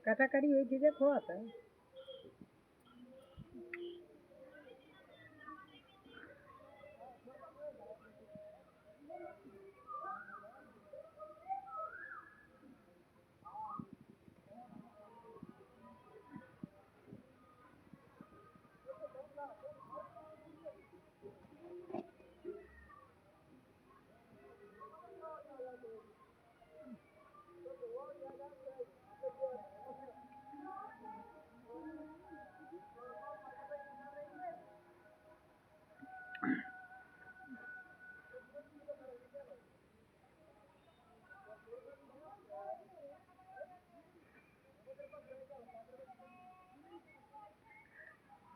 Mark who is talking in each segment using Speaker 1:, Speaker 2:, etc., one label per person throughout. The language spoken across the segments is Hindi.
Speaker 1: काटाकाटी हुई चीजें खोआता है।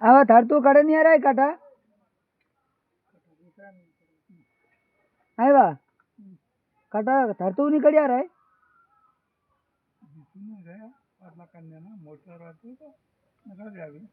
Speaker 1: आवा थार तू काटे नहीं आ रहा है काटा आवा काटा थार तू निकल आ रहा है मोटर आती तो निकल जाएगी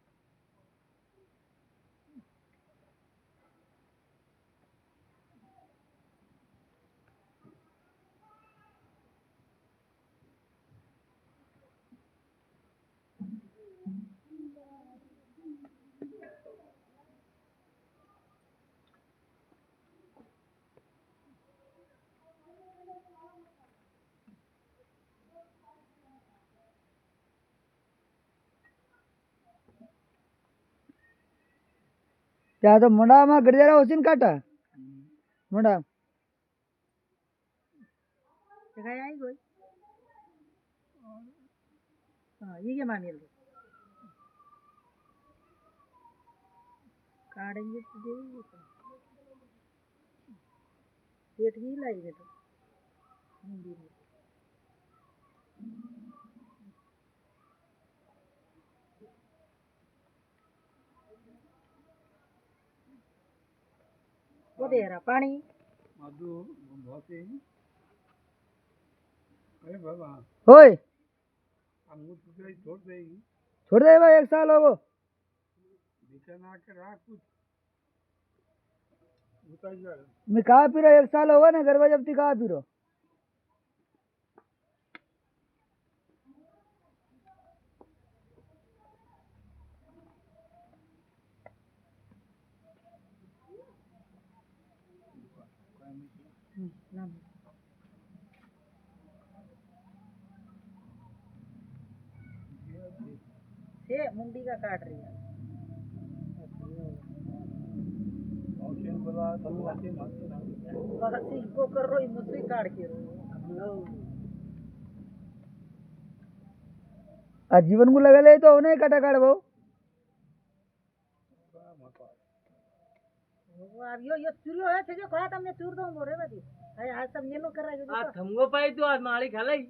Speaker 1: क्या तो मुंडा में गड़ जा रहा उसी काटा मुंडा आई कोई हाँ ये मानिए काटेंगे तो पेट ही लाएंगे तो वो दे रहा पानी मधु बहुत ही अरे बाबा होय छोड़ दे भाई एक साल हो वो मैं कहा पी रहा एक साल होगा ना गरबा जब कहा पी रहा मुंडी का काट रही है को कर रो मुझसे काट के जीवन को लगा ले तो नहीं काटा काट वो अब यो चूरियो है थे जो खा तमने चूर दो मोरे बदी आज सब नेनो कर रहा है आज थमगो पाई तो आज माली खालाई